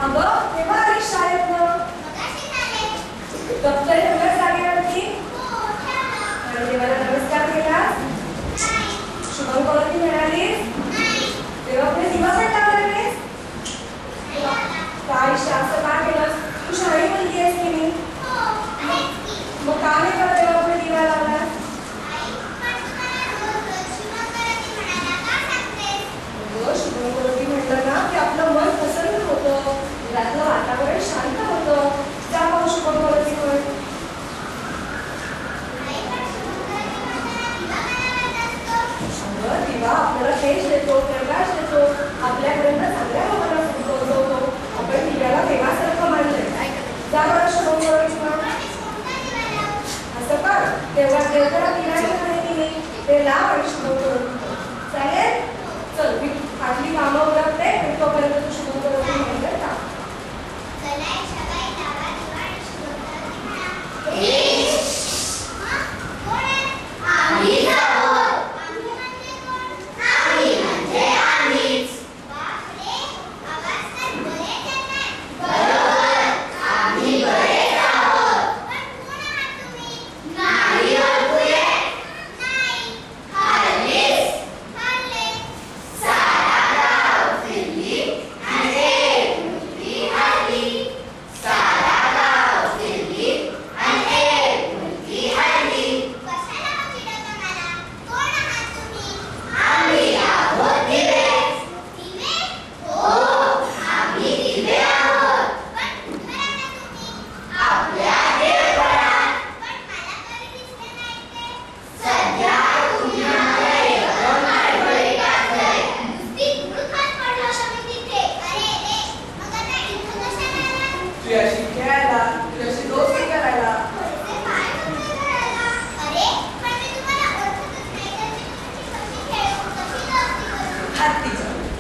अगं केव्हा आलीस शाळेतनं? दप्तर ठेवलं जागेवरती आणि देवाला नमस्कार केलास? शुभंकरोती म्हणालीस? तेव्हा पुढे दिवा पण लावला नाहीस? काय असं का केलंस? तू शाळेत मुलगी आहेस की नाही? मग का नाही का तेव्हा पुढे दिवा लावलास? शुभंकरोती म्हटलं ना की आपलं मन प्रसन्न होतं, घरातलं वातावरण शांत होतं. त्या पाहू शुभंकरोती म्हण. दिवा आपल्याला तेज देतो, प्रकाश देतो, आपल्यापर्यंत चांगल्या लोकांना पोहोचवतो. आपण दिव्याला देवासारखं मानलंय. जा बरं शुभंकरोती म्हण. असं कर, तेव्हा देवघरात दिव्याचं माहिती नाही ते लाव आणि शुभंकरोती चालेल. चल मी आपली कामं उरकते आणि तोपर्यंत तू शुभंकरोती म्हणलं का?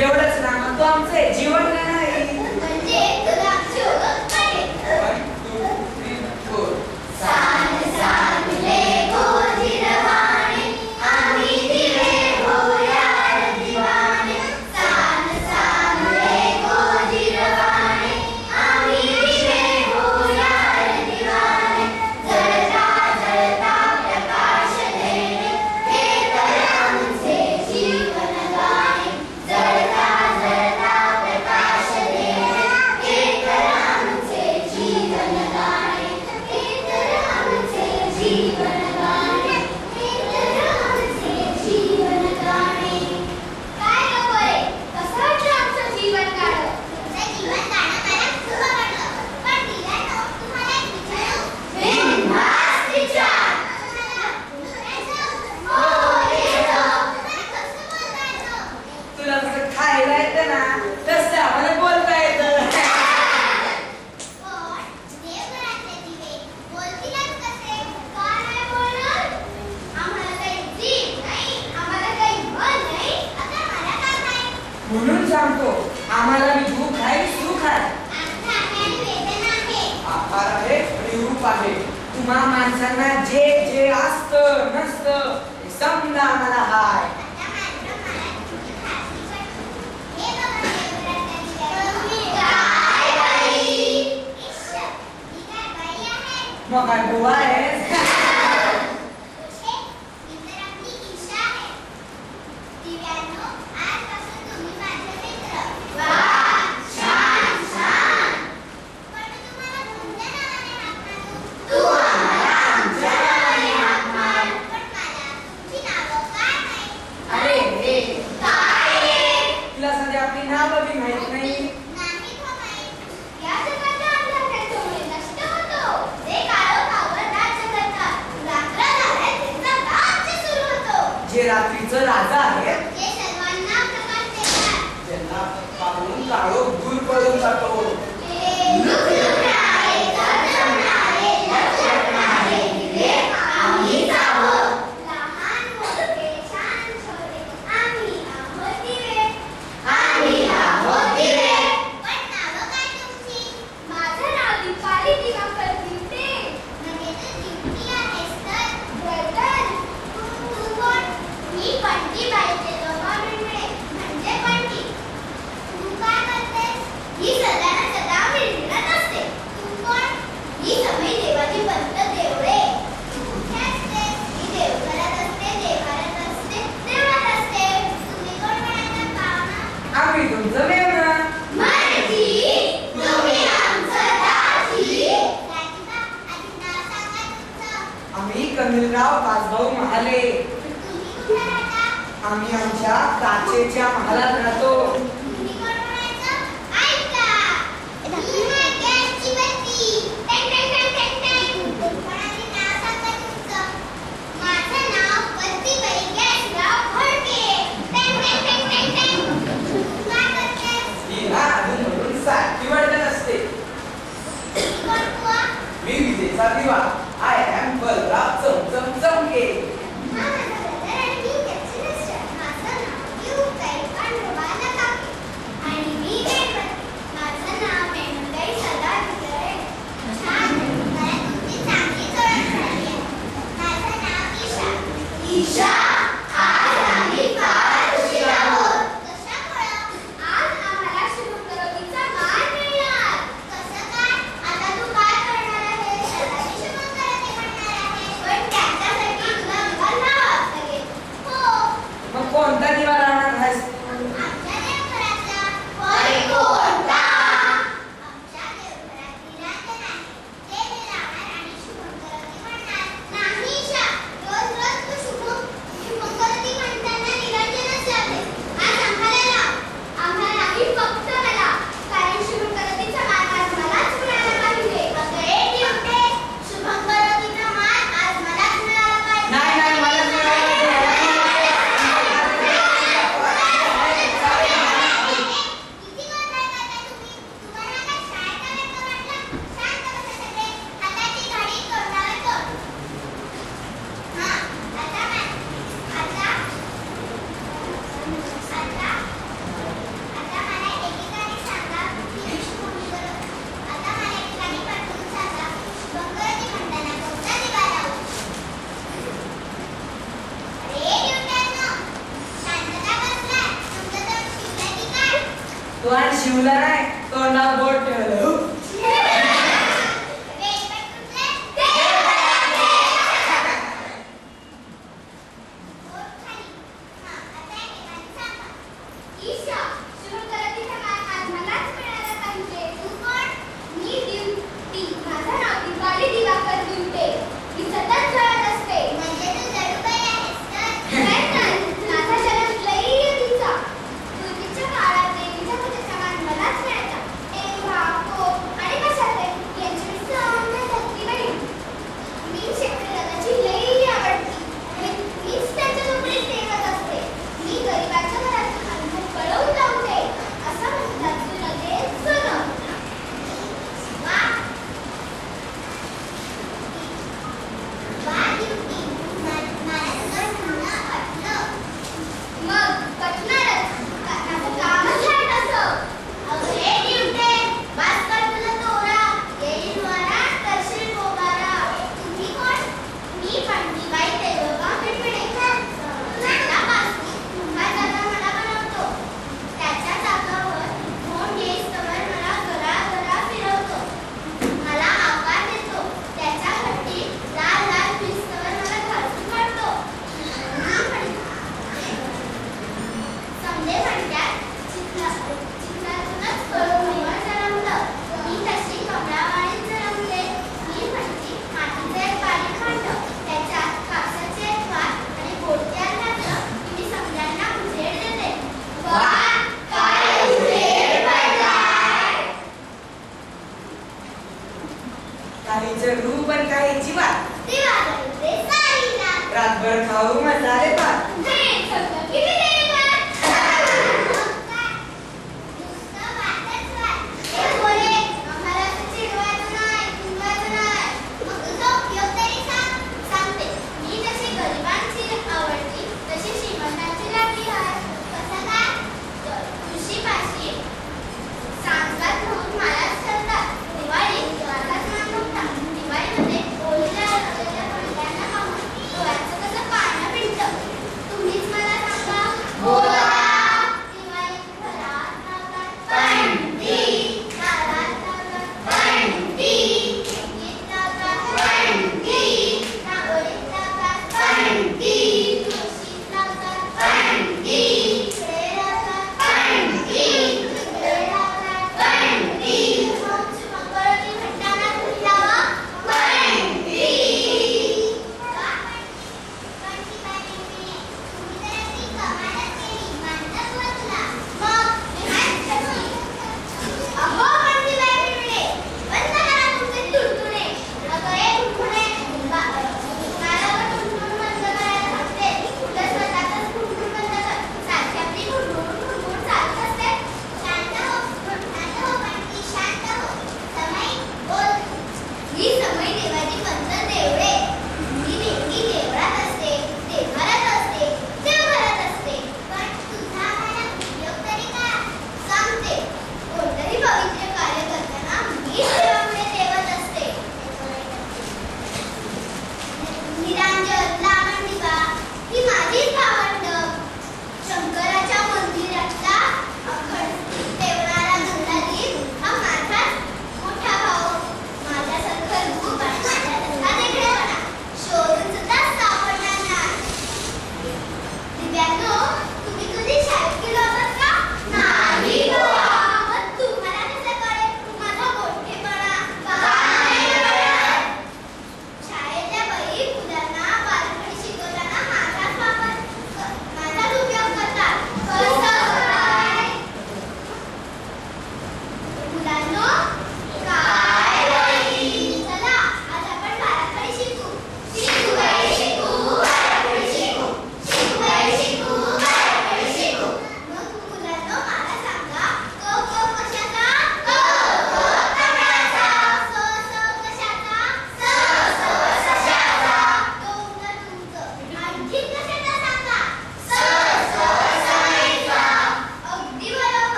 एवढंच ना, मग तो आमचे जीवन नाही. म्हणजे तुला म्हणून सांगतो, आम्हाला मी दुःख आहे, सुख आहे, आभार आहे आणि रूप आहे. तुम्हा माणसांना जे जे असतं नसतं ते समजा आम्हाला हाय. मग काय बुवा आहेस? जे रात्रीचं राजा आहे, जे सर्वांना प्रकाश देतात, ज्यांना पाहून काळोख दूर पडून जातो. ही सदा शिवला नाही तोंडावर बोट ठेवलं काहीचं रूप आणि काही जीवात रातभर खाऊ मसाले भात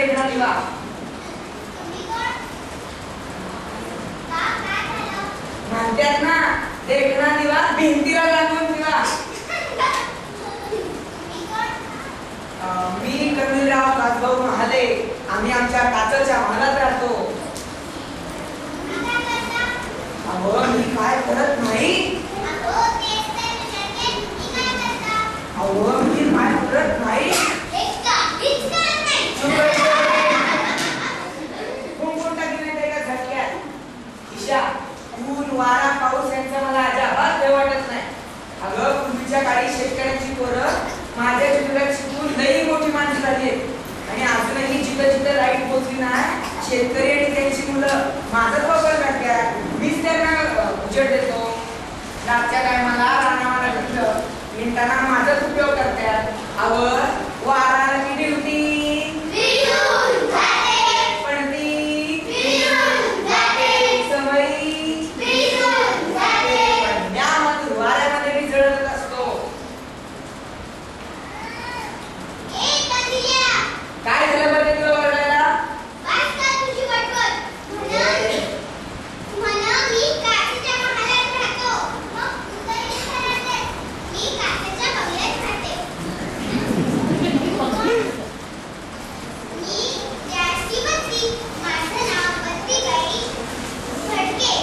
देखणा दिवा. तुम्ही कोण? का काय झालं? म्हणतात ना देखणा दिवा भिंतीला लागून दिवा. तुम्ही कोण? मी कबीरराव कासभाऊ महाले. आम्ही आमच्या काचच्या महालात राहतो. तुम्ही काय करता? अहो मी काय करत नाही. अहो तेच तर विचारते, तुम्ही काय करता? अहो मी काय करत नाही. एक काहीच करत नाही. कुंकून टाकी नाही का झटक्यात. ईशा ऊन वारा पाऊस यांचा मला अजिबात भय वाटत नाही. अगं पूर्वीच्या काळी शेतकऱ्यांची पोरं माझ्या चित्रात शिकून लई मोठी माणसं झाली आहेत. आणि अजूनही जिथं जिथं लाईट पोचली नाही शेतकरी आणि त्यांची मुलं माझाच वापर करतात. मीच त्यांना उजेड देतो. रातच्या टायमाला रानामाला घेतलं निघताना माझाच उपयोग करतात. अगं वारा किती होती विरून जाते. पडती विरून जाते. सवयी विरून जाते. पण यामधून वाऱ्यामध्ये मी जळत असतो. एक कंदिया. काय झालं बरं तुला ओरडायला? वाच का तुझी वटवट. म्हणून मी काचेच्या महालात राहतो. मग तू तर इथे राहतेस. मी काचेच्या बंगल्यात राहते. मी त्याची बत्ती. माझं नाव बत्तीबाई फडके.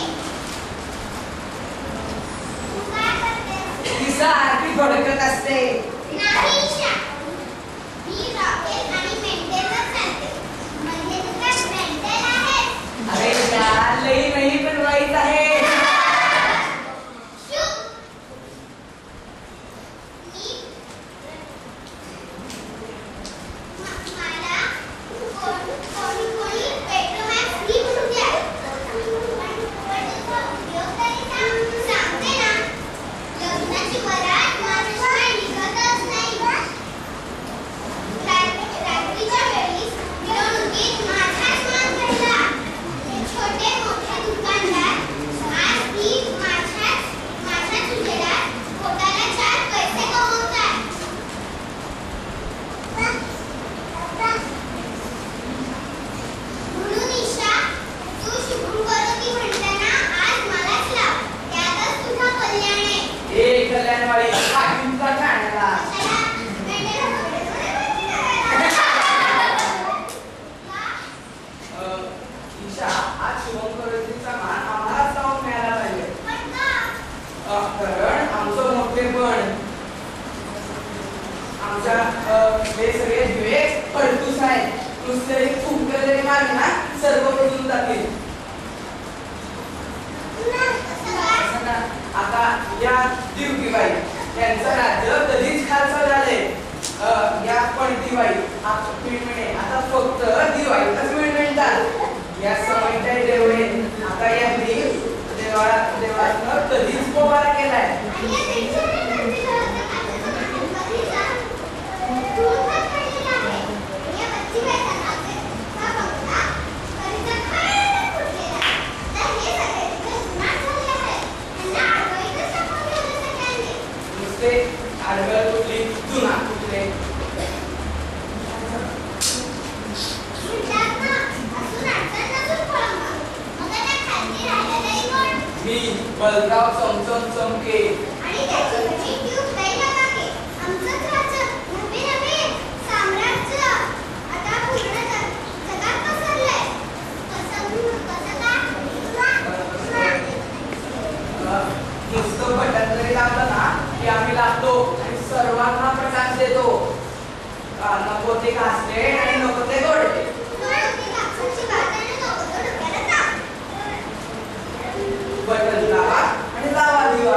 तू काय करतेस? ती सारखी भडकत असते. नाही ईशा. मी रॉकेल आणि मेंटेनच चालते. म्हणजे तुला मेंटेन आहेस. अरे त्या लई नाही पण वाईट आहे. चूप. मला कोणी पेट्रोमॅक्स फ्री म्हणून द्या. पण तुझा उपयोग तरी सांगते ना. लग्नाची वरात माझ्याशिवाय निघतच नाही. रात्रीच्या वेळी मिरवणुकीत माझाच मान घडला. छोटे मोठे दुकानदार आज ती माझ्याच उजेडात पोटाला 4 पैसे कमवतात. म्हणून ईशा, तू शुभम करोती म्हणताना आज मलाच लाव. त्यातच तुझा कल्याण आहे. ए कल्याणवाडी पाठींचा ठाण्याला. कशाला? मेंढ्याला वगैरे करायला. का? ईशा आज शुभम करोतीचा मान आम्हालाच जाऊन मिळाला पाहिजे. पण का? कारण आमचं मोठेपण आमच्या हे सगळे दिवे पडतूस आहेत. नुसते खूप जरी मारले ना सर्व पडून जातील. कसं काय? आता या दिवटीबाई त्यांचं राज्य कधीच खालचं झालंय. या पणतीबाई मिळणे आता फक्त दिवाळीतच मिळतात. या समयच्या देवळे आता यांनी देवानं कधीच पोवारा केलाय. आणि या पेन्शनने भरती घराचा खात्याचा बत्तीचा धूळफाट पडलेला आहे. या बत्तीबाईचा नाचेचा बंगला कधीचा खरंच फुटलेला आहे. तर हे सगळे तिथे सुनाट झाले आहेत. त्यांना आडवळीतच टाकून ठेवलं सगळ्यांनी. नुसते आडवळ कुठली जुना कुठले. म्हणतात ना, असून अडचण नसून खोळंबा. मग आता खालती राहिलं तरी कोण? मी बलराव चमचम चमके. आणि त्याची भजी ट्यूबलाईट काके. आमचंच राज्य नवे साम्राज्य आता पूर्ण जगात पसरलंय. कसं काय? नुसतं बटन जरी दाबलं ना की आम्ही लागतो आणि सर्वांना प्रकाश देतो. नको ते घासले आणि नको ते गोडले. बटन दाबा आणि लावा दिवा.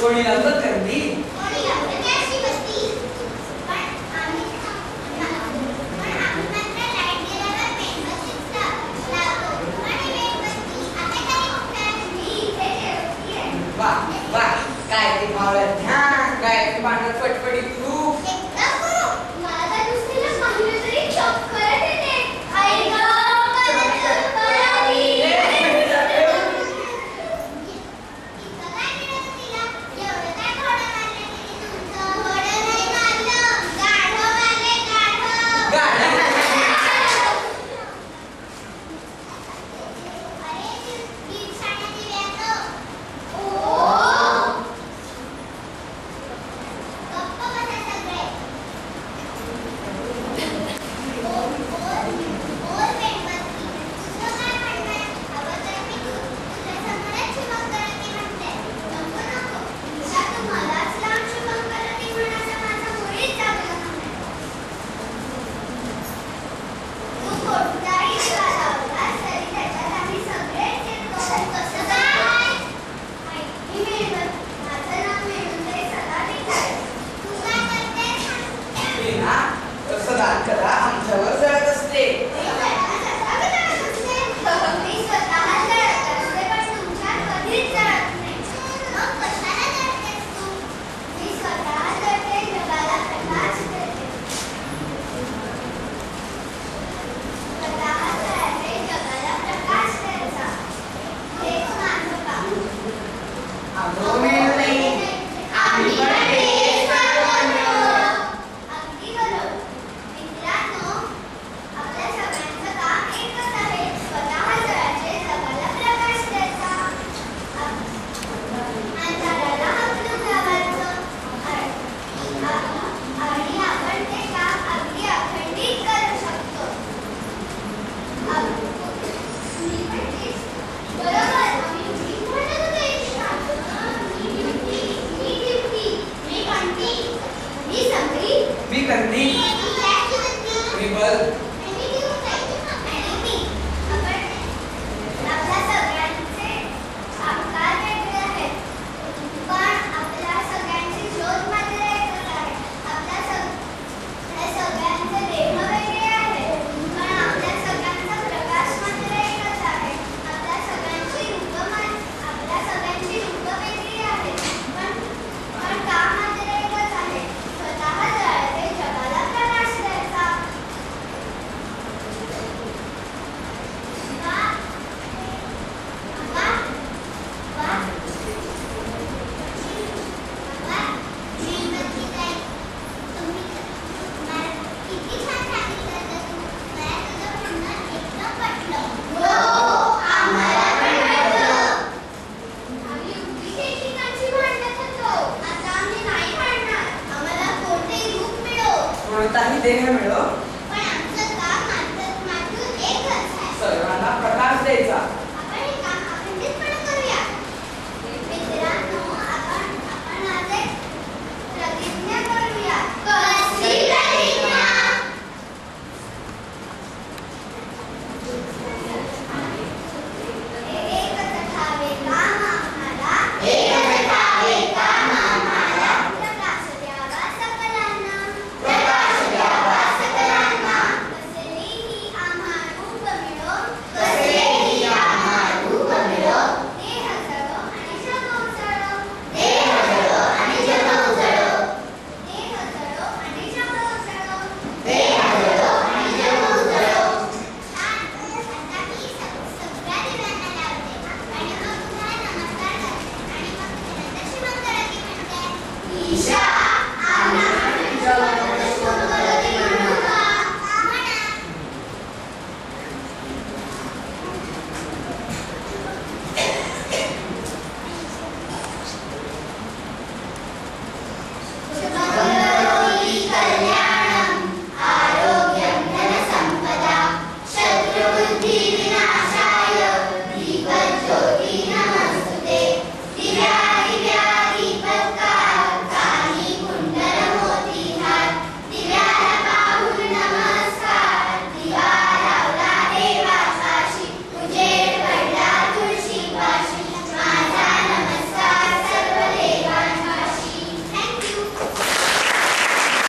कोणी लावलं कंदी? कोणी लावलं गॅसची बत्ती. पण आम्ही मात्र लाईट गेल्यावर मेणबत्तीच लावतो. आणि मेणबत्ती आता काही कुठे मी इथे ठेवली आहे. वा वा, काय ते मावळं ध्यान, काय ते पांढरं फटफटीत रूप. एकदा करू. मला त्या दुसरीला पाहिलं तरी चक्कर येते. आई गं, मला चक्कर आली. इतकं काय मिळालं तिला? एवढं काय घोडं मारलं तिने तुमचं? घोडं नाही मारलं, गाढव मारले, गाढव. गाढव. अरे, ती शाण्याची व्याकं. ओ, गप्प बसा सगळे. बोल मेणबत्ती, तुझं काय म्हणणं आहे? अगं तर मी तुझ्यासमोरच शुभंकरोती म्हणते. नको नको, तुझ्या तू मलाच लावून शुभंकरोती म्हण असं माझं मुळीच जमलं नाही. तू कोणताही दिवा लावलास तरी त्याच्यात आम्ही सगळेच येतो. कसं काय? मी मेणबत्ती, माझं नाव मेणुताई सदानिक आहे. तू काय करतेस? मी ना सदा कदा आमच्यावर जळत असते. मी स्वतः जळत असते पण तुमच्यात कधीच जळत नाही. मग कशाला जळतेस तू? मी स्वतः जळते, जगाला प्रकाश देते. स्वतः जळते, जगाला प्रकाश द्यायचा. हेच माझं काम. अगं मेणुताई, आम्ही पण तेच करतो. अगदी बरोबर. मित्रांनो, आपल्या सगळ्यांचं काम एकच आहे. स्वतः जळायचे, जगाला प्रकाश द्यायचा. अंधाराला हकलून लावायचं. आणि आपण ते काम अगदी अखंडित करू शकतो. मी पण तेच. बरोबर. मी म्हणत होते. मी ड्युटी, मी घंटी, मी संगळी, मी कंदी, मी गॅसची बत्ती, मी बल्ब. आणि मी आपण आपल्या सगळ्यांचे आकार वेगळे आहेत पण आपल्या सगळ्यांची शोध मात्र एकच आहे. आपल्या सगळ्यांचे देह वेगळे आहेत पण आपल्या सगळ्यांचा प्रकाश मात्र एकच आहे. आपल्या सगळ्यांची रूपं वेगळी आहेत पण काम मात्र एकच आहे. स्वतः जळायचे, जगाला प्रकाश द्यायचा. वा वा वा वा, मेणबत्तीताई, तुम्ही मला किती छान सांगितलं तर मला तुझं म्हणणं एकदम पटलं. हो, आम्हाला पण पटलं. आम्ही उगीच एकमेकांशी भांडत होतो. आता आम्ही नाही भांडणार. आम्हाला कोणतेही रूप मिळो कोणताही देह मिळो, पण आमचं काम मात्र एकच आहे. सर्वांना प्रकाश द्यायचा. आपण हे काम अखंडितपणे करूया. मित्रांनो, आपण आज एक प्रतिज्ञा करूया. कसली प्रतिज्ञा? एकच ठावे काम आम्हाला, एकच ठावे काम आम्हाला, प्रकाश द्यावा सकलांना, प्रकाश द्यावा सकलांना. कसलेही आम्हा रूप मिळो, कसलेही आम्हा रूप मिळो, देह जळो आणि जग उजळो, देह जळो आणि जग उजळो, देह जळो आणि जग उजळो, देह जळो आणि जग उजळो. छान. आता मी सगळ्या दिव्यांना लावते आणि मग तुम्हाला नमस्कार करते आणि मग नंतर शुभंकरोती म्हणते. ईशा, आपण शुभंकरोती म्हणू का? म्हणा. शुभंकरोति कल्याणं आरोग्यं धनसम्पदा शत्रुबुद्धिविनाशनं